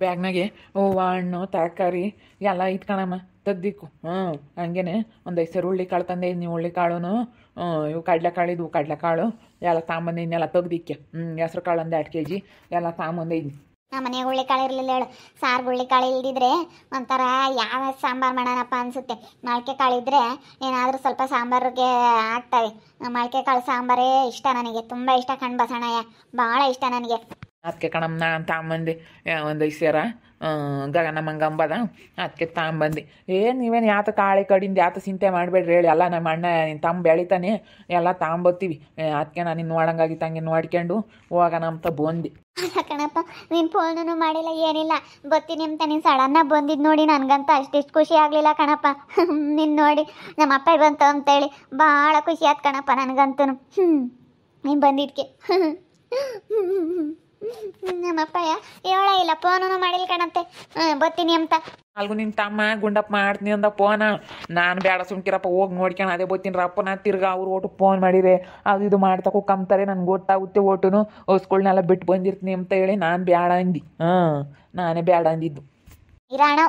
ಬ್ಯಾಗ್ನಾಗೆ ಹೂವು ಹಣ್ಣು ತರಕಾರಿ ಎಲ್ಲ ಇಟ್ಕಣಮ್ಮ ತೆಗ್ದಿಕ್ಕು. ಹಂಗೇನೆ ಒಂದು 5 ಸೇರು ಹುಳ್ಳಿ ಕಾಳು ತಂದೆ. ನೀವು ಹುಳ್ಳಿ ಕಾಳುನು ಇವು ಕಡಲೆಕಾಳು ಇದ್ವು ಕಡಲೆಕಾಳು ಎಲ್ಲ ತಾಂಬಂದಿನ್ನೆಲ್ಲ ತೆಗ್ದಿಕ್ಕೆ. ಹೆಸ್ರು ಕಾಳು ಒಂದು 2 kg ಎಲ್ಲ ತಾಂಬಂದಿದ್ನಿ. ನಮ್ಮ ಮನೆಗೆ ಹುಳ್ಳಿಕಾಳು ಇರಲಿಲ್ಲ ಹೇಳು. ಸಾರು ಹುಳ್ಳಿಕಾಳು ಇಲ್ದಿದ್ರೆ ಒಂಥರ ಯಾವ ಸಾಂಬಾರು ಮಾಡೋಣಪ್ಪ ಅನಿಸುತ್ತೆ. ಮೊಳಕೆ ಕಾಳು ಇದ್ದರೆ ಏನಾದರೂ ಸ್ವಲ್ಪ ಸಾಂಬಾರಿಗೆ ಆಗ್ತವೆ. ಮೊಳಕೆ ಕಾಳು ಸಾಂಬಾರೇ ಇಷ್ಟ ನನಗೆ, ತುಂಬ ಇಷ್ಟ. ಕಣ್ ಬಸಣ್ಣಯ್ಯ ಭಾಳ ಇಷ್ಟ ನನಗೆ. ಅದಕ್ಕೆ ಕಣಮ್ಮ ನಾನು ತಾಂಬಂದು ಒಂದು 5 ಸೇರ ಗಗನ ಮಂಗಂಬದ ಅದಕ್ಕೆ ತಾಂಬಂದು. ನೀವೇನು ಯಾತ ಕಾಳಿ ಕಡಿಂದ ಯಾತ ಚಿಂತೆ ಮಾಡಬೇಡ್ರಿ ಹೇಳಿ. ಎಲ್ಲ ನಮ್ಮ ಅಣ್ಣ ನಿನ್ನ ತಮ್ಮ ಬೆಳಿತಾನೆ ಎಲ್ಲ ತಾಂಬತ್ತೀವಿ. ಅದಕ್ಕೆ ನಾನು ಇನ್ನು ನೋಡಂಗಾಗಿತ್ತು ಹಂಗೆ ನೋಡ್ಕೊಂಡು ಹೋಗೋಣ ಅಂತ ಬಂದು. ಅಲ್ಲ ಕಣಪ್ಪ, ನೀನು ಫೋನೂ ಮಾಡಿಲ್ಲ ಏನಿಲ್ಲ. ಬರ್ತೀನಿ ಅಂತ ನೀನು ಸಡನ್ನಾಗಿ ಬಂದಿದ್ದು ನೋಡಿ ನನಗಂತ ಅಷ್ಟಿಷ್ಟು ಖುಷಿ ಆಗಲಿಲ್ಲ ಕಣಪ್ಪ. ನಿನ್ನ ನೋಡಿ ನಮ್ಮ ಅಪ್ಪ ಬಂತು ಅಂತೇಳಿ ಭಾಳ ಖುಷಿ ಆಯ್ತು ಕಣಪ್ಪ ನನಗಂತೂ. ನೀನು ಬಂದಿದ್ದಕ್ಕೆ ನಮ್ಮಪ್ಪಯ್ಯ ಹೇಳ ಇಲ್ಲ, ಫೋನೂ ಮಾಡಿಲ್ಲ ಕಣಂತೆ ಬರ್ತೀನಿ ಅಂತ. ಅಲ್ಗೂ ನಿನ್ನ ತಮ್ಮ ಗುಂಡಪ್ಪ ಮಾಡ್ತೀನಿ ಅಂದ ಫೋನ. ನಾನು ಬೇಡ ಸುಮ್ಕಿರಪ್ಪ ಹೋಗಿ ನೋಡ್ಕೊಂಡು ಅದೇ ಬರ್ತೀನಿ ರಪ್ಪ. ನಾನು ತಿರ್ಗಾ ಅವ್ರು ಒಟ್ಟು ಫೋನ್ ಮಾಡಿರೆ ಅದು ಇದು ಮಾಡ್ತಕ್ಕೂ ಕಮ್ತಾರೆ. ನನಗೆ ಗೊತ್ತಾಗುತ್ತೆ ಒಟ್ಟುನು ಸ್ಕೂಲ್ನೆಲ್ಲ ಬಿಟ್ಟು ಬಂದಿರ್ತೀನಿ ಅಂತ ಹೇಳಿ ನಾನು ಬೇಡ ಅಂದು. ನಾನೇ ಬೇಡ ಅಂದಿದ್ದು. ಇರಾಣ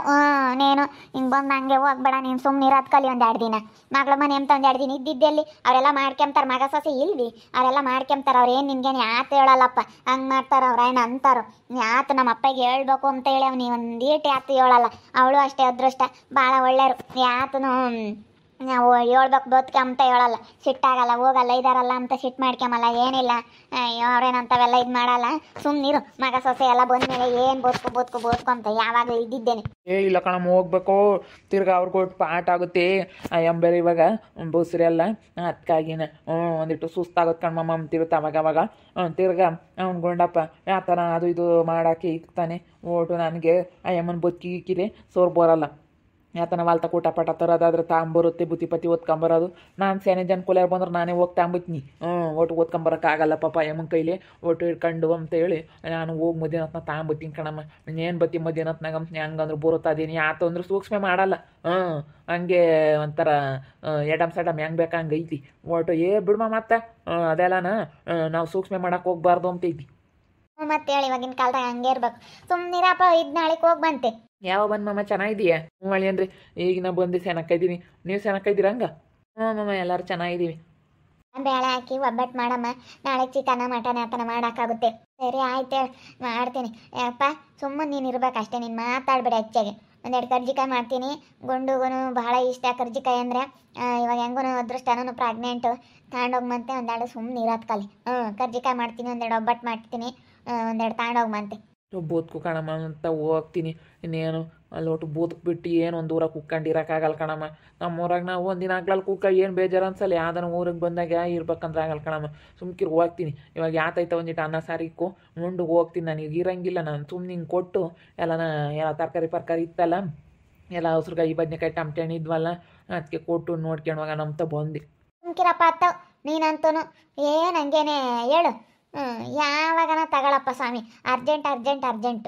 ನೇನು ಹಿಂಗೆ ಬಂದು ಹಂಗೆ ಹೋಗ್ಬೇಡ ನೀನು. ಸುಮ್ಮನೆ ಇರೋದು ಕಲಿ ಒಂದು 2 ದಿನ. ಮಗಳ ಮನೆ ಅಂತ ಒಂದು 2 ದಿನ ಇದ್ದಿದ್ದಲ್ಲಿ ಅವರೆಲ್ಲ ಮಾಡ್ಕೊಂತಾರೆ. ಮಗ ಸೊಸೆ ಇಲ್ವಿ ಅವರೆಲ್ಲ ಮಾಡ್ಕೊಂತಾರೆ. ಅವ್ರು ಏನು ನಿನ್ಗೇನು ಯಾತು ಹೇಳಲ್ಲಪ್ಪ. ಹಂಗೆ ಮಾಡ್ತಾರೆ ಅವ್ರು ಏನು ಅಂತಾರೋ ಯಾತು ನಮ್ಮ ಅಪ್ಪಗೆ ಹೇಳ್ಬೇಕು ಅಂತ ಹೇಳಿ ಅವ್ನಿಗೆ ಒಂದು ಈಟು ಯಾತು ಹೇಳಲ್ಲ. ಅವಳು ಅಷ್ಟೇ ಅದೃಷ್ಟ ಭಾಳ ಒಳ್ಳೆಯರು. ಯಾತನು ನಾವು ಹೇಳ್ಬೇಕು ಬದುಕೆ ಅಂತ ಹೇಳಲ್ಲ. ಸಿಟ್ಟಾಗಲ್ಲ ಹೋಗಲ್ಲ ಇದಾರಲ್ಲ ಅಂತ ಸಿಟ್ಟು ಮಾಡ್ಕೊಂಬಲ್ಲ ಏನಿಲ್ಲ. ಅವ್ರೇನಂತವೆಲ್ಲ ಇದು ಮಾಡಲ್ಲ. ಸುಮ್ಮನಿರು. ಮಗ ಸೊಸೆ ಎಲ್ಲ ಬಂದಮೇಲೆ ಏನು ಬೋದ್ಕೊ ಅಂತ ಯಾವಾಗಲೂ ಇದ್ದಿದ್ದೇನೆ. ಇಲ್ಲ ಕಣಮ್ಮ ಹೋಗ್ಬೇಕು. ತಿರ್ಗಾ ಅವ್ರಿಗೆ ಕೊಟ್ಟು ಪಾಠ ಆಗುತ್ತೆ. ಬೇರೆ ಇವಾಗ ಬಸ್ರಿ ಎಲ್ಲ ಅದಕ್ಕಾಗಿನ ಒಂದಿಟ್ಟು ಸುಸ್ತಾಗುತ್ತೆ ಕಣ್ಮಮ್ಮ ಅಂತಿರುತ್ತೆ ಅವಾಗ. ತಿರ್ಗಾ ಅವ್ನು ಗುಂಡಪ್ಪ ಯಾತನ ಅದು ಇದು ಮಾಡೋಕ್ಕೆ ಇಕ್ತಾನೆ. ಓಟು ನನಗೆ ಅಯ್ಯಮ್ಮನ ಬದುಕಿಕ್ಕಿರೆ ಸೋರ್ ಬರಲ್ಲ. ಯಾತನ ವಾಲ್ತ ಕೂಟ ಪಾಠ ತರೋದಾದ್ರೆ ತಾಂಬರುತ್ತೆ. ಬುತ್ತಿಪತ್ತಿ ಓದ್ಕೊಂಬರೋದು. ನಾನು ಸೇನೆ ಜನ ಕುಲಿಯರ್ ಬಂದ್ರೆ ನಾನೇ ಹೋಗಿ ತಾಂಬತ್ನಿ. ಒಟ್ಟು ಓದ್ಕೊಂಬರೋಕ್ಕಾಗಲ್ಲ ಪಾಪ ಅಮ್ಮನ ಕೈಲಿ. ಒಟ್ಟು ಹಿಡ್ಕೊಂಡು ಅಂತೇಳಿ ನಾನು ಹೋಗಿ ಮಧ್ಯಾಹ್ನತ್ನ ತಾಂಬತ್ತೀನಿ ಕಣಮ್ಮ. ಇನ್ನೇನು ಬತ್ತಿ ಮಧ್ಯಾಹ್ನತ್ನಾಗ ಹೆಂಗಂದ್ರೆ ಬರುತ್ತದೀನಿ ಯಾತು ಅಂದ್ರೆ ಸೂಕ್ಷ್ಮ ಮಾಡಲ್ಲ. ಹಂಗೆ ಒಂಥರ ಎಡಮ್ ಸಡಮ್ ಹೆಂಗೆ ಬೇಕಾ ಹಂಗೆ ಐತಿ. ಒಟ್ಟು ಬಿಡ್ಮ ಮತ್ತೆ ಅದೆಲ್ಲನ ನಾವು ಸೂಕ್ಷ್ಮ ಮಾಡಕ್ಕೆ ಹೋಗ್ಬಾರ್ದು ಅಂತೈತಿ. ಮತ್ತೆ ಹೇಳಿ ಇವಾಗಿನ ಕಾಲದಾಗ ಹಂಗೆ ಇರ್ಬೇಕು. ಸುಮ್ಮನಿರಪ್ಪ. ನಾಳೆಗೆ ಹೋಗಿ ಬಂತೆ. ಯಾವ ಬಂದಮ್ಮ ಚೆನ್ನಾಗಿದೆಯಾ? ಮಳಿ ಅಂದರೆ ಈಗ ನಾ ಬಂದು ಸೆನಕ್ಕಿದ್ದೀನಿ. ನೀವು ಸೆನಕ್ಕಿದ್ದೀರ ಹಂಗ? ಮಮ್ಮ ಎಲ್ಲರೂ ಚೆನ್ನಾಗಿದ್ದೀವಿ. ಬೇಳೆ ಹಾಕಿ ಒಬ್ಬಟ್ಟು ಮಾಡಮ್ಮ. ನಾಳೆ ಚಿಕನ ಮಟನ್ ಯಾತನ ಮಾಡೋಕ್ಕಾಗುತ್ತೆ. ಸರಿ ಆಯ್ತು ಮಾಡ್ತೀನಿ. ಯಪ್ಪ ಸುಮ್ಮನೆ ನೀನು ಇರ್ಬೇಕು ಅಷ್ಟೇ. ನೀನು ಮಾತಾಡ್ಬೇಡಿ ಹೆಚ್ಚಾಗೆ. 1-2 ಕರ್ಜಿಕಾಯಿ ಮಾಡ್ತೀನಿ. ಗುಂಡುಗೂ ಭಾಳ ಇಷ್ಟ ಕರ್ಜಿಕಾಯಿ ಅಂದರೆ. ಇವಾಗ ಹೆಂಗೂ ಅದೃಷ್ಟನೂ ಪ್ರೆಗ್ನೆಂಟು ತಗೊಂಡೋಗ್ಮಂತೆ. 1-2 ಸುಮ್ಮನೆ ಇರೋದು ಕಲಿ. ಕರ್ಜಿಕಾಯಿ ಮಾಡ್ತೀನಿ. 1-2 ಒಬ್ಬಟ್ಟು ಮಾಡ್ತೀನಿ. 1-2 ತಗೊಂಡೋಗ್ಮಂತೆ. ಬೂತ್ಕು ಕಣಮ್ಮ ಅಂತ ಹೋಗ್ತೀನಿ. ಇನ್ನೇನು ಅಲ್ಲಿ ಒಟ್ಟು ಬೂತ್ಕ್ ಬಿಟ್ಟು ಏನು ಒಂದು ಊರಾಗ ಕುಕ್ಕೊಂಡು ಇರೋಕ್ಕಾಗಲ್ಲ ಕಣಮ್ಮ. ನಮ್ಮೂರಾಗ ನಾವು ಒಂದಿನ ಆಗ್ಲಲ್ಲಿ ಕುಕ್ಕ ಏನು ಬೇಜಾರು ಅನ್ಸಲ್ಲ. ಯಾವ್ದಾನ ಊರಿಗೆ ಬಂದಾಗ ಇರ್ಬೇಕಂದ್ರೆ ಆಗಲ್ಲ ಕಣಮ್ಮ. ಸುಮ್ಕಿರು ಹೋಗ್ತೀನಿ. ಇವಾಗ ಯಾತೈತೆ ಒಂದಿಟ್ಟು ಅನ್ನ ಸಾರಿಕ್ಕು ಉಂಡು ಹೋಗ್ತೀನಿ. ನನಗೆ ಇರಂಗಿಲ್ಲ. ನಾನು ಸುಮ್ಮನೆ ಹಿಂಗೆ ಕೊಟ್ಟು ಎಲ್ಲ ತರಕಾರಿ ಇತ್ತಲ್ಲ ಎಲ್ಲ ಹಸ್ರುಗಾಯಿ ಬದನೆಕಾಯಿ ಟಮಟೆ ಹಣ್ಣು ಇದ್ವಲ್ಲ ಅದಕ್ಕೆ ಕೊಟ್ಟು ನೋಡ್ಕೊಂಡು ಹೋಗೋಣ ಅಂತ ಬಂದು. ಸುಮ್ಕಿರಪ್ಪ ಅತ್ತವ್ ನೀನಂತೂ ಏನು ಹಂಗೇನೆ ಹೇಳು. ಯಾವಾಗನ ತಗೊಳಪ್ಪ ಸ್ವಾಮಿ. ಅರ್ಜೆಂಟ್.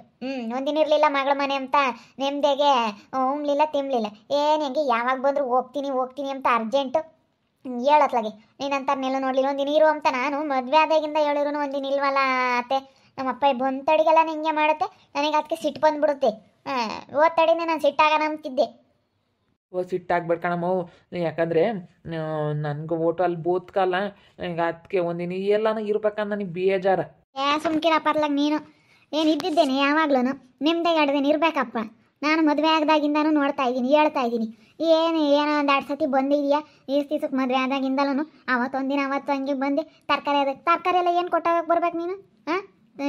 ಒಂದಿನ ಇರಲಿಲ್ಲ ಮಗಳ ಮನೆ ಅಂತ ನೆಮ್ಮದಿಗೆ ಉಮ್ಲಿಲ್ಲ ತಿನ್ಲಿಲ್ಲ. ಏನು ಹೆಂಗೆ ಯಾವಾಗ ಬಂದರೂ ಹೋಗ್ತೀನಿ ಅಂತ ಅರ್ಜೆಂಟು ಹೇಳತ್ಲಾಗೆ. ನೀನಂತಾರನ್ನೆಲ್ಲ ನೋಡಲಿಲ್ಲ. ಒಂದಿನ ಇರು ಅಂತ ನಾನು ಮದುವೆ ಆದಾಗಿಂದ ಹೇಳಿದ್ರು ಒಂದಿನ ಇಲ್ವಲ್ಲ ಅತ್ತೆ. ನಮ್ಮಪ್ಪ ಬಂತಡಿಗೆಲ್ಲ ಹಿಂಗೆ ಮಾಡುತ್ತೆ. ನನಗೆ ಅದಕ್ಕೆ ಸಿಟ್ಟು ಬಂದುಬಿಡುತ್ತೆ. ಓದ್ತಡಿನೇ ನಾನು ಸಿಟ್ಟಾಗೋಣ ಅಂತಿದ್ದೆ. ಸಿಟ್ಟಾಗ್ಬೇಡ ಕಣಮ್ಮ. ಯಾಕಂದರೆ ನನಗೆ ಓಟು ಅಲ್ಲಿ ಬೋತ್ಕಲ್ಲ. ಈಗ ಅದಕ್ಕೆ ಒಂದಿನ ಎಲ್ಲನೂ ಇರ್ಬೇಕಂತ ನನಗೆ ಬೇಜಾರ. ಸುಮ್ಕಿರಪ್ಪ ನೀನು ಏನು ಇದ್ದಿದ್ದೇನೆ ಯಾವಾಗ್ಲೂ ನಿಮ್ಮದೇ 2 ದಿನ ಇರಬೇಕಪ್ಪ. ನಾನು ಮದುವೆ ಆಗದಾಗಿಂದನೂ ನೋಡ್ತಾ ಇದ್ದೀನಿ ಹೇಳ್ತಾ ಇದ್ದೀನಿ. ಏನೋ 1-2 ಸತಿ ಬಂದಿದೆಯಾ ಈ ದಿವ್ಸಕ್ಕೆ ಮದುವೆ ಆದಾಗಿಂದಲೂ. ಅವತ್ತೊಂದಿನ ಅವತ್ತು ಹಂಗೆ ಬಂದು ತರಕಾರಿ ಎಲ್ಲ ಏನು ಕೊಟ್ಟಾಗಕ್ಕೆ ಬರ್ಬೇಕು ನೀನು?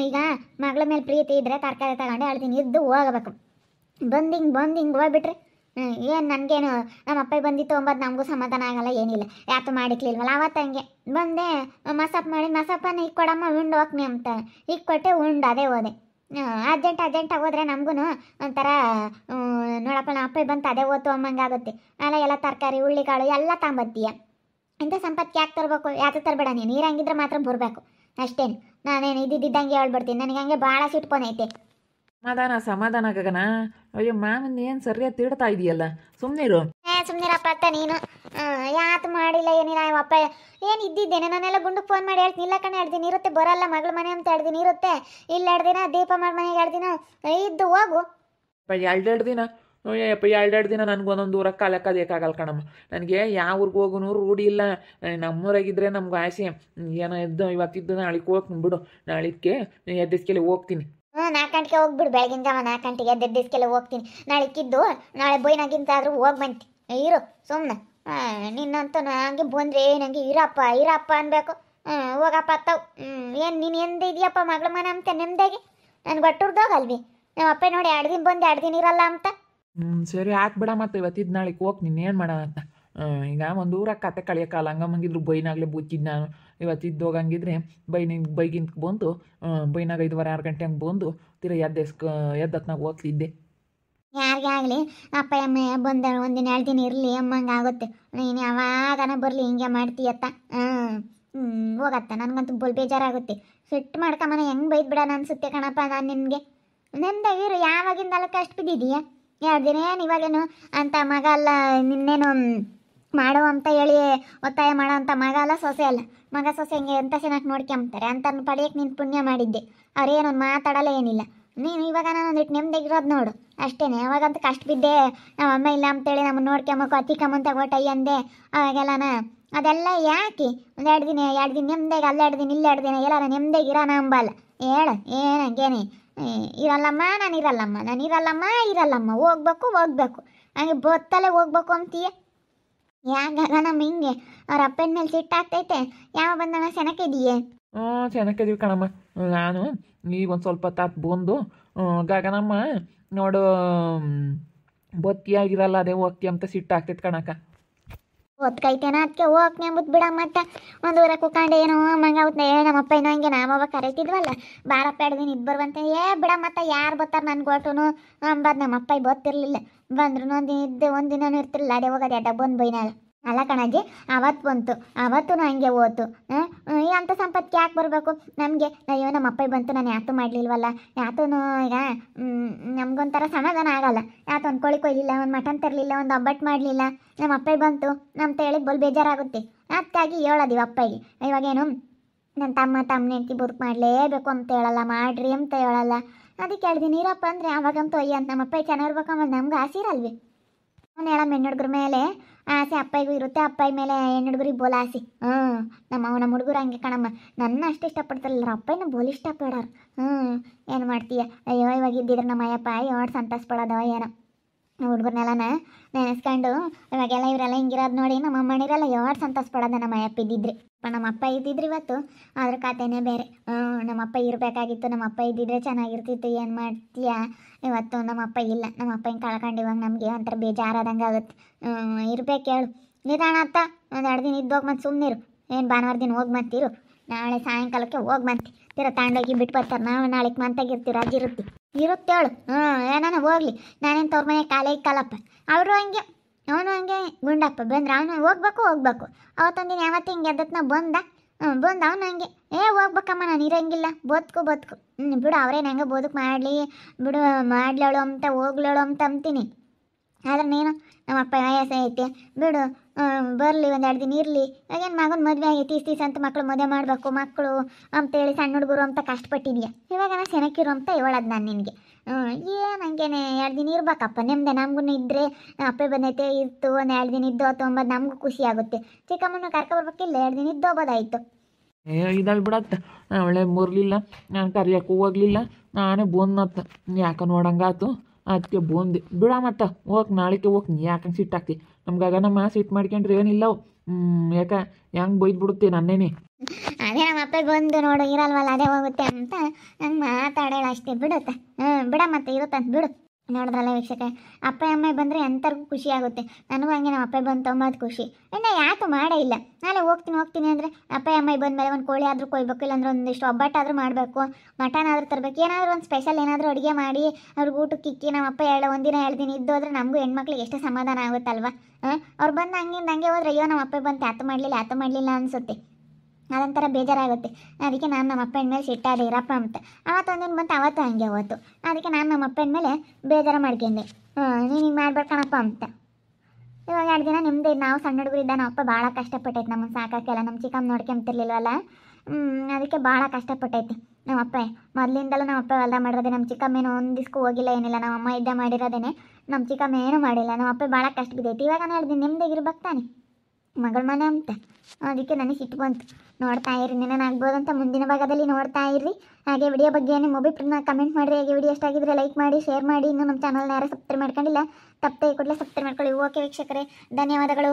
ಈಗ ಮಗಳ ಮೇಲೆ ಪ್ರೀತಿ ಇದ್ದರೆ ತರಕಾರಿ ತಗೊಂಡು 2 ದಿನ ಇದ್ದು ಹೋಗಬೇಕು. ಬಂದು ಹೋಗ್ಬಿಟ್ರೆ ಏನು ನನಗೇನು ನಮ್ಮ ಅಪ್ಪ ಬಂದಿತ್ತು ಒಂಬತ್ತು ನಮಗೂ ಸಮಾಧಾನ ಆಗಲ್ಲ ಏನಿಲ್ಲ. ಯಾತು ಮಾಡಿಕ್ಲಿಲ್ವಲ್ಲ ಅವತ್ತು ಹಂಗೆ ಬಂದೆ. ಮಸಪ್ಪನ ಈಗ ಕೊಡಮ್ಮ ಉಂಡು ಹೋಗ್ನಿ ಅಂತ ಈಗ ಕೊಟ್ಟೆ ಉಂಡು ಅದೇ ಹೋದೆ. ಅರ್ಜೆಂಟ್ ಹೋದ್ರೆ ನಮಗೂ ಒಂಥರ ನೋಡಪ್ಪ ನಮ್ಮ ಅಪ್ಪ ಬಂತು ಅದೇ ಓದ್ತು ಅಮ್ಮಂಗಾಗುತ್ತೆ. ಎಲ್ಲ ತರಕಾರಿ ಹುಳ್ಳಿಕಾಳು ಎಲ್ಲ ತಗೊಂಬತ್ತೀಯ. ಇಂಥ ಸಂಪತ್ತು ಯಾಕೆ ತರಬೇಕು? ಯಾಕೆ ತರಬೇಡ ನೀನು. ನೀರಂಗಿದ್ರೆ ಮಾತ್ರ ಬರಬೇಕು ಅಷ್ಟೇನು. ನಾನೇನು ಇದ್ದಿದ್ದಂಗೆ ಹೇಳ್ಬಿಡ್ತೀನಿ. ನನಗೆ ಹಂಗೆ ಭಾಳ ಸಿಟ್ಕೊಂಡೈತೆ. ಸಮಾಧಾನ ಗಗನ. ಅಯ್ಯೋ ಮಾಮನ್ ಏನು ಸರಿಯಾಗಿ ತಿಡ್ತಾ ಇದೆಯಲ್ಲ. ಸುಮ್ಮನಿರು. ಸುಮ್ಮನಿರಪ್ಪ ಅತ್ತ ನೀನು. ಯಾತು ಮಾಡಿಲ್ಲ ಏನಿಲ್ಲ ಅಪ್ಪ ಏನು ಇದ್ದಿದ್ದೇನೆ ನಾನೆಲ್ಲ ಗುಂಡು ಫೋನ್ ಮಾಡಿ ಹೇಳ್ತೀನಿ ಇಲ್ಲ ಕಣೆ 2 ದಿನ ಇರುತ್ತೆ ಬರಲ್ಲ ಮಗಳ ಮನೆ ಅಂತ 2 ದಿನ ಇರುತ್ತೆ ಇಲ್ಲ 2 ದಿನ ದೀಪ ಮಾಡಿ ಮನೆಗೆ 2 ದಿನ ಇದ್ದು ಹೋಗು. ಎರಡು ದಿನ ಯಪ್ಪ ಎರಡು ದಿನ ನನಗೆ ಒಂದೊಂದು ಊರಾಗ ಕಾಲಕ್ಕಾಗಲ್ಲ ಕಣಮ್ಮ. ನನಗೆ ಯಾವ ಊರಿಗೆ ಹೋಗೋನು ರೂಢಿ ಇಲ್ಲ. ನಮ್ಮೂರಾಗಿದ್ದರೆ ನಮ್ಗೆ ಆಸೆ ಏನೋ ಎದ್ದು ಇವತ್ತಿದ್ದು ನಾಳೆಗೆ ಹೋಗ್ತೀನಿ ಬಿಡು. ನಾಳಿಗೆ ಎದ್ದಿಸ್ಕೆಲೆ ಹೋಗ್ತೀನಿ. 4 ಗಂಟೆಗೆ ಹೋಗ್ಬಿಡು ಬೆಳಗಿನ ಜಾವ 4 ಗಂಟೆಗೆ ಎದ್ದೆಸ್ಕೆಲ್ಲ ಹೋಗ್ತೀನಿ. ನಾಳೆಕ್ಕಿದ್ದು ನಾಳೆ ಬೈನಾಗಿಂತ ಆದರೂ ಹೋಗಿ ಬಂತಿ ಇರು ಸುಮ್ಮನೆ. ನಿನ್ನಂತ ನನಗೆ ಬಂದರೆ ನನಗೆ ಇರಪ್ಪ ಅನ್ಬೇಕು. ಹೋಗಪ್ಪ ಅತ್ತವು. ಏನು ನೀನು ಎಂದ ಇದೆಯಪ್ಪ ಮಗಳ ಮನೆ ಅಂತ ನೆಮ್ಮದಿಗೆ ನನಗೆ ಒಟ್ಟುರ್ದೋಗಲ್ವಿ ನಮ್ಮ ಅಪ್ಪ ನೋಡಿ 2 ದಿನ ಬಂದು 2 ದಿನ ಇರಲ್ಲ ಅಂತ. ಸರಿ ಆಯ್ತು ಬಿಡ. ಮತ್ತು ಇವತ್ತಿದ್ದು ನಾಳೆಗೆ ಹೋಗ್ತೀನಿ ಏನು ಮಾಡೋಣ ಅಂತ. ಈಗ ಒಂದು ಊರಾಗ ಕತೆ ಕಳಿಯೋಕ್ಕಲ್ಲ. ಹಂಗಂಗಿದ್ರು ಬೈನಾಗಲೇ ಬುಚ್ಚಿದ್ದು ನಾನು. ಇವತ್ತಿದ್ದು ಹೋಗಂಗಿದ್ರೆ ಬೈಗಿಂತ ಬಂದು ಬೈನಾಗ 5:15 6 ಗಂಟೆ ಹಂಗೆ ಬಂದು ತಿರ ಎದ್ದತ್ನಾಗ ಹೋಗ್ತಿದ್ದೆ. ಯಾರಿಗೆ ಆಗಲಿ ಅಪ್ಪ ಅಮ್ಮ ಬಂದ 1 ದಿನ 2 ದಿನ ಇರಲಿ ಅಮ್ಮಂಗೆ ಆಗುತ್ತೆ. ನೀನು ಯಾವಾಗನ ಬರಲಿ ಹಿಂಗೆ ಮಾಡ್ತೀಯತ್ತ. ಹೋಗತ್ತ ನನಗಂತೂ ಬಲ್ ಬೇಜಾರಾಗುತ್ತೆ. ಸಿಟ್ಟು ಮಾಡ್ಕೊಂಬನ ಹೆಂಗೆ ಬೈದು ಬಿಡೋಣ ಅನ್ಸುತ್ತೆ ಕಣಪ್ಪ ನಾನು ನಿನಗೆ. ನೆಮ್ಮದಿರು ಯಾವಾಗಿಂದ ಅಲ್ಲಕ್ಕೆ ಅಷ್ಟು ಬಿದ್ದಿದೀಯ 2 ದಿನ ಏನು ಇವಾಗೇನು ಅಂತ ಮಗ ಅಲ್ಲ. ನಿನ್ನೇನು ಮಾಡು ಅಂತ ಹೇಳಿ ಒತ್ತಾಯ ಮಾಡೋ ಅಂಥ ಮಗ ಅಲ್ಲ ಸೊಸೆ ಅಲ್ಲ. ಮಗ ಸೊಸೆ ಹಿಂಗೆ ಎಂಥ ಚೆನ್ನಾಗಿ ನೋಡ್ಕೊಂತಾರೆ ಅಂತ ಪಡೆಯೋಕ್ಕೆ ನೀನು ಪುಣ್ಯ ಮಾಡಿದ್ದೆ. ಅವ್ರೇನೊಂದು ಮಾತಾಡಲ್ಲ ಏನಿಲ್ಲ. ನೀನು ಇವಾಗ ನಾನು ಒಂದಿಟ್ಟು ನೆಮ್ಮದಿಗಿರೋದು ನೋಡು ಅಷ್ಟೇ. ಅವಾಗಂತ ಕಷ್ಟ ಬಿದ್ದೆ ನಮ್ಮ ಅಮ್ಮ ಇಲ್ಲ ಅಂತೇಳಿ ನಮ್ಮನ್ನು ನೋಡ್ಕೊಂಬಕು ಅತ್ತಿಕಮ್ಮಂತ ಗೊಟ್ಟಯ್ಯ ಅಂದೆ ಅವಾಗೆಲ್ಲನ. ಅದೆಲ್ಲ ಯಾಕೆ 1-2 ದಿನ 2 ದಿನ ನೆಮ್ಮದಿಗೆ ಅಲ್ಲಿ 2 ದಿನ ಇಲ್ಲಿ 2 ದಿನ ಎಲ್ಲಾರ ನೆಮ್ಮದಿಗೆ ಇರೋಣ ಅಂಬಲ್ಲ ಹೇಳು. ಏನಂಗೇನೆ ಇರಲ್ಲಮ್ಮ ನಾನು ಇರಲ್ಲಮ್ಮ ಹೋಗ್ಬೇಕು ಹಂಗೆ ಬೊತ್ತಲ್ಲೇ ಹೋಗ್ಬೇಕು ಅಂತೀಯ. ಯಾಕಾಗ ನಮ್ಮ ಹಿಂಗೆ ಅವ್ರ ಅಪ್ಪನ ಮೇಲೆ ಸಿಟ್ಟಾಗ್ತೈತೆ. ಯಾವ ಬಂದಣ ಸೆನಕಿದೀಯೇ? ಚೆನ್ನಾಗಿದ್ದೀವಿ ಕಣಮ್ಮ. ನಾನು ಈಗ ಒಂದು ಸ್ವಲ್ಪ ತಾತ್ ಬಂದು ಗಗನಮ್ಮ ನೋಡು ಬೊತ್ತಿಯಾಗಿರಲ್ಲ ಅದೇ ಹೋಗ್ತಿ ಅಂತ ಸಿಟ್ಟಾಗ್ತೈತೆ ಕಣಕ್ಕ. ಒತ್ಕೈತೇನ ಅದಕ್ಕೆ ಹೋಗ್ನೆ ಅಂಬುದು ಬಿಡ. ಮತ್ತೆ ಒಂದು ಊರ ಕುತ್ಕೊಂಡು ಏನೋ ಮಂಗಾಗುತ್ತೆ. ನಮ್ಮಪ್ಪ ಏನೋ ಹಂಗೆ ನಾವವ ಕರೀತಿದ್ವಲ್ಲ ಬಾರಪ್ಪ 2 ದಿನ ಇದ್ದು ಬರುವಂತೆ. ಬಿಡ ಮತ್ತೆ ಯಾರು ಬರ್ತಾರೆ ನನ್ನ ಗೋಟುನು ಅಂಬದು. ನಮ್ಮಪ್ಪ ಗೊತ್ತಿರಲಿಲ್ಲ. ಬಂದ್ರು 1 ದಿನ ಇದ್ದು 1 ದಿನನೂ ಇರ್ತಿರಲಿಲ್ಲ. ಅದೇ ಹೋಗೋದು ಎಡ್ಡ ಬಂದು ಬೈನಾಳ ಅಲ್ಲ ಕಣಜ್ಜಿ. ಅವತ್ತು ಬಂತು ಅವತ್ತು ಹಂಗೆ ಹೋತು. ಅಂಥ ಸಂಪತ್ತಿಗೆ ಯಾಕೆ ಬರಬೇಕು ನಮಗೆ? ಅಯ್ಯೋ ನಮ್ಮ ಅಪ್ಪ ಬಂತು ನಾನು ಯಾತೂ ಮಾಡಲಿಲ್ವಲ್ಲ. ಯಾತೂ ಈಗ ನಮಗೊಂಥರ ಸಮಾಧಾನ ಆಗಲ್ಲ. ಯಾತು ಒಂದು ಕೋಳಿ ಕೊಯ್ಲಿಲ್ಲ, ಒಂದು ಮಟನ್ ತರಲಿಲ್ಲ, ಒಂದು ಒಬ್ಬಟ್ಟು ಮಾಡಲಿಲ್ಲ. ನಮ್ಮ ಅಪ್ಪ ಬಂತು ನಮ್ಮ ಹೇಳಿ ಬಲ್ ಬೇಜಾರಾಗುತ್ತೆ. ಅದಕ್ಕಾಗಿ ಹೇಳೋದಿವ ಅಪ್ಪಗೆ ಇವಾಗೇನು ನನ್ನ ತಮ್ಮನ ಹೆಂಡತಿ ಬದುಕು ಮಾಡಲೇಬೇಕು ಅಂತ ಹೇಳಲ್ಲ, ಮಾಡ್ರಿ ಅಂತ ಹೇಳಲ್ಲ. ಅದಕ್ಕೆ 2 ದಿನ ಇರಪ್ಪ ಅಂದರೆ ಅವಾಗಂತೂ ಅಯ್ಯ ಅಂತ ನಮ್ಮ ಅಪ್ಪ ಚೆನ್ನಾಗಿರ್ಬೇಕು ಆಮೇಲೆ ನಮ್ಗೆ ಆಸೆ ಇರಲ್ವಿ. ಅವ್ನು ಹೇಳ ಹೆಣ್ಣುಡ್ಗ್ರ ಮೇಲೆ ಆಸೆ ಅಪ್ಪಗೂ ಇರುತ್ತೆ, ಅಪ್ಪ ಮೇಲೆ ಹೆಣ್ಣುಡ್ಗ್ರಿಗೆ ಬೋಲ ಆಸೆ. ನಮ್ಮ ಹುಡುಗರು ಹಂಗೆ ಕಣಮ್ಮ. ನನ್ನ ಅಷ್ಟು ಇಷ್ಟಪಡ್ತಾರಲ್ಲ ಅಪ್ಪನ ಬೋಲ್ ಇಷ್ಟಪಡೋರು. ಏನು ಮಾಡ್ತೀಯ? ಅಯ್ಯೋ ಇವಾಗ ಇದ್ದಿದ್ರೆ ನಮ್ಮ ಅಯ್ಯಪ್ಪ ಎಷ್ಟು ಸಂತೋಷ ಪಡೋದವ ಏನೋ. ಹುಡುಗರ್ನೆಲ್ಲನ ನೆನೆಸ್ಕೊಂಡು ಇವಾಗೆಲ್ಲ ಇವರೆಲ್ಲ ಹಿಂಗಿರೋದು ನೋಡಿ ನಮ್ಮ ಅಮ್ಮನಿರೆಲ್ಲ ಎಷ್ಟು ಸಂತೋಷ ಪಡೋದ ನಮ್ಮ ಅಯ್ಯಪ್ಪ ಇದ್ದಿದ್ರೆ. ನಮ್ಮ ಅಪ್ಪ ಇದ್ದಿದ್ರು ಇವತ್ತು ಅದ್ರ ಕಥೆನೇ ಬೇರೆ. ನಮ್ಮ ಅಪ್ಪ ಇರಬೇಕಾಗಿತ್ತು. ನಮ್ಮ ಅಪ್ಪ ಇದ್ದಿದ್ರೆ ಚೆನ್ನಾಗಿರ್ತಿತ್ತು. ಏನು ಮಾಡ್ತೀಯ? ಇವತ್ತು ನಮ್ಮ ಅಪ್ಪ ಇಲ್ಲ. ನಮ್ಮ ಅಪ್ಪ ಹಿಂಗೆ ಕಳ್ಕೊಂಡು ಇವಾಗ ನಮಗೆ ಒಂಥರ ಬೇಜಾರಾದಂಗೆ ಆಗುತ್ತೆ. ಇರ್ಬೇಕು ಹೇಳು. ನಿಧಾನ ಅತ್ತ 1-2 ದಿನ ಇದ್ದು ಹೋಗಿ ಮತ್ತೆ ಸುಮ್ಮನಿರು. ಏನು ಭಾನುವಾರ ದಿನ ಹೋಗಿ ಬಂತಿರು. ನಾಳೆ ಸಾಯಂಕಾಲಕ್ಕೆ ಹೋಗಿ ಬಂತಿ ತೀರ ತಾಂಡೋಗಿ ಬಿಟ್ಟು ಬರ್ತಾರೆ. ನಾವು ನಾಳೆಗೆ ಮಂತಾಗಿರ್ತೀವಿ ರಜೆ ಇರುತ್ತೆ ಹೇಳು. ಏನಾನ ಹೋಗ್ಲಿ. ನಾನೇನು ತವ್ರ ಮನೆ ಕಾಲಪ್ಪ. ಅವರು ಹಂಗೆ ಅವನು ಹಂಗೆ ಗುಂಡಪ್ಪ ಬಂದ್ರೆ ಅವನು ಹೋಗ್ಬೇಕು. ಅವತ್ತೊಂದಿನ ಯಾವತ್ತು ಹಿಂಗೆ ಎದ್ದತ್ನ ಬಂದ ಅವನು ಹಂಗೆ ಹೋಗ್ಬೇಕಮ್ಮ ನಾನು ಇರೋಂಗಿಲ್ಲ ಬದುಕು ಬಿಡು. ಅವ್ರೇನು ಹೆಂಗೆ ಬದುಕು ಮಾಡಲಿ ಬಿಡು, ಮಾಡ್ಲೇಳು ಅಂತ ಹೋಗ್ಲೇಳು ಅಂತ ಅಂತೀನಿ. ಆದ್ರೆ ನೀನು ನಮ್ಮಪ್ಪ ವಯಸ್ಸು ಐತೆ ಬಿಡು ಬರಲಿ 1-2 ದಿನ ಇರಲಿ. ಈಗೇನು ಮಗನ ಮದುವೆ ಆಗೈತಿ ತೀಸ್ ಅಂತ ಮಕ್ಕಳು ಮದುವೆ ಮಾಡಬೇಕು ಮಕ್ಕಳು ಅಂತೇಳಿ ಸಣ್ಣ ಹುಡುಗರು ಅಂತ ಕಷ್ಟಪಟ್ಟಿದ್ಯಾ. ಇವಾಗ ನಾನು ಸೆನಕಿರು ಅಂತ ಹೇಳೋದು ನಾನು ನಿನಗೆ. ಏನು ಹಂಗೇನೆ 2 ದಿನ ಇರ್ಬೇಕಪ್ಪ ನಿಮ್ಮದೆ. ನಮಗೂ ಇದ್ದರೆ ಅಪ್ಪ ಬಂದೈತೆ ಇತ್ತು 1-2 ದಿನ ಇದ್ದು ತೊಂಬದು ನಮಗೂ ಖುಷಿ ಆಗುತ್ತೆ. ಚಿಕ್ಕಮ್ಮನ ಕರ್ಕೊಬರ್ಬೇಕಿಲ್ಲ 2 ದಿನ ಇದ್ದೋಬೋದಾಯಿತು. ಇದಲ್ಲಿ ಬಿಡತ್ತ ಒಳ್ಳೆ ಮುರ್ಲಿಲ್ಲ. ನಾನು ಕರಿಯೋಕ್ಕೂ ಹೋಗ್ಲಿಲ್ಲ. ನಾನೇ ಬಂದತ್ತ ಯಾಕೆ ನೋಡಂಗಾತು. ಅದಕ್ಕೆ ಬಂದೆ ಬಿಡ. ಮತ್ತೆ ಹೋಗಿ ನಾಳೆಗೆ ಹೋಗ್ತೀನಿ. ಯಾಕಂಗೆ ಸಿಟ್ಟಾಗ್ತಿ ನಮ್ಗಾಗ ನಮ್ಮ ಸಿಟ್ಟು ಮಾಡ್ಕೊಂಡ್ರೆ ಏನಿಲ್ಲ. ಯಾಕೆ ಹೆಂಗೆ ಬೈದ್ಬಿಡುತ್ತೆ ನನ್ನೇನೆ. ಅದೇ ನಮ್ಮ ಅಪ್ಪ ಬಂದು ನೋಡು ಇರಲ್ವಲ್ಲ ಅದೇ ಹೋಗುತ್ತೆ ಅಂತ ನಂಗೆ ಮಾತಾಡೋಣ ಅಷ್ಟೇ. ಬಿಡುತ್ತೆ ಬಿಡ ಮತ್ತೆ ಇರುತ್ತಂತ ಬಿಡು. ನೋಡಿದ್ರಲ್ಲ ವೀಕ್ಷಕ, ಅಪ್ಪ ಅಮ್ಮ ಬಂದರೆ ಎಂಥರ್ಗೂ ಖುಷಿ ಆಗುತ್ತೆ. ನನಗೂ ಹಂಗೆ ನಮ್ಮ ಅಪ್ಪ ಬಂದು ತೊಂಬತ್ತು ಖುಷಿ. ಇನ್ನು ಯಾಕೆ ಮಾಡೇ ಇಲ್ಲ. ನಾಳೆ ಹೋಗ್ತೀನಿ ಅಂದರೆ ಅಪ್ಪ ಅಮ್ಮ ಬಂದಮೇಲೆ ಒಂದು ಕೋಳಿ ಆದರೂ ಕೊಯ್ಬೇಕು, ಇಲ್ಲಾಂದ್ರೆ ಒಂದಿಷ್ಟು ಒಬ್ಬಟ್ಟಾದರೂ ಮಾಡಬೇಕು, ಮಟನ್ ಆದರೂ ತರಬೇಕು. ಏನಾದರೂ ಒಂದು ಸ್ಪೆಷಲ್ ಏನಾದರೂ ಅಡುಗೆ ಮಾಡಿ ಅವ್ರಿಗೆ ಊಟಕ್ಕೆ ಇಕ್ಕಿ ನಮ್ಮ ಅಪ್ಪ 1 ದಿನ 2 ದಿನ ಇದ್ದು ಹೋದ್ರೆ ನಮಗೂ ಹೆಣ್ಮಕ್ಳಿಗೆ ಎಷ್ಟು ಸಮಾಧಾನ ಆಗುತ್ತಲ್ವ. ಅವ್ರು ಬಂದು ಹಂಗೆ ಹೋದ್ರೆ ಅಯ್ಯೋ ನಮ್ಮ ಅಪ್ಪ ಬಂತು ಯಾತು ಮಾಡಲಿಲ್ಲ ಅನಿಸುತ್ತೆ. ಅದೊಂಥರ ಬೇಜಾರಾಗುತ್ತೆ. ಅದಕ್ಕೆ ನಾನು ನಮ್ಮ ಅಪ್ಪನ ಮೇಲೆ ಸಿಟ್ಟಾದೆ ಇರಪ್ಪ ಅಂತ. ಅವತ್ತೊಂದಿನ ಬಂತು ಅವತ್ತು ಹಂಗೆ ಹೋಯ್ತು. ಅದಕ್ಕೆ ನಾನು ನಮ್ಮ ಅಪ್ಪನ ಮೇಲೆ ಬೇಜಾರು ಮಾಡ್ಕೊಂಡೆ. ನೀನು ಹಿಂಗೆ ಮಾಡ್ಬೇಕಣಪ್ಪ ಅಂತ. ಇವಾಗ 2 ದಿನ ನಿಮ್ಮದೇ ನಾವು ಸಣ್ಣ ಹುಡುಗರಿದ್ದ ನಮ್ಮ ಅಪ್ಪ ಭಾಳ ಕಷ್ಟಪಟ್ಟೈತೆ ನಮ್ಮನ್ನು ಸಾಕಾಕೆಲ್ಲ ನಮ್ಮ ಚಿಕ್ಕಮ್ಮ ನೋಡ್ಕೊಂತಿರ್ಲಿಲ್ವಲ್ಲ. ಅದಕ್ಕೆ ಭಾಳ ಕಷ್ಟಪಟ್ಟೈತಿ ನಮ್ಮ ಅಪ್ಪ. ಮೊದಲಿಂದಲೂ ನಮ್ಮ ಅಪ್ಪ ಹೊಲ್ದ ಮಾಡಿರೋದೆ, ನಮ್ಮ ಚಿಕ್ಕಮ್ಮ ಏನು ಒಂದು ದಿಸ್ಕು ಹೋಗಿಲ್ಲ ಏನಿಲ್ಲ. ನಮ್ಮ ಅಮ್ಮ ಇದ್ದ ಮಾಡಿರೋದೇನೆ, ನಮ್ಮ ಚಿಕ್ಕಮ್ಮ ಏನೂ ಮಾಡಿಲ್ಲ. ನಮ್ಮ ಅಪ್ಪ ಭಾಳ ಕಷ್ಟ ಬಿದ್ದೈತಿ. ಇವಾಗ ನಾನು ಹೇಳ್ತೀನಿ ನಿಮ್ದಾಗಿರ್ಬೇಕು ತಾನೆ, ಮಗಳ ಮನೆ ಅಂತ. ಅದಕ್ಕೆ ನನಗೆ ಸಿಟ್ಟು ಬಂತು. ನೋಡ್ತಾ ಇರಿ, ಆಗ್ಬೋದು ಅಂತ ಮುಂದಿನ ಭಾಗದಲ್ಲಿ ನೋಡ್ತಾ ಇರ್ರಿ. ಹಾಗೆ ವಿಡಿಯೋ ಬಗ್ಗೆ ನಿಮ್ಮ ಒಬ್ಬಿಬ್ಬರನ್ನ ಕಮೆಂಟ್ ಮಾಡಿರಿ. ಹಾಗೆ ವಿಡಿಯೋ ಎಷ್ಟಾಗಿದ್ರೆ ಲೈಕ್ ಮಾಡಿ, ಶೇರ್ ಮಾಡಿ. ಇನ್ನೂ ನಮ್ಮ ಚಾನಲ್ನ ಯಾರು ಸಬ್ಸ್ಕ್ರೈಬ್ ಮಾಡ್ಕೊಂಡಿಲ್ಲ, ತಪ್ಪದೆ ಕೂಡಲೇ ಸಬ್ಸ್ಕ್ರೈಬ್ ಮಾಡ್ಕೊಳ್ಳಿ. ಓಕೆ ವೀಕ್ಷಕರೇ, ಧನ್ಯವಾದಗಳು.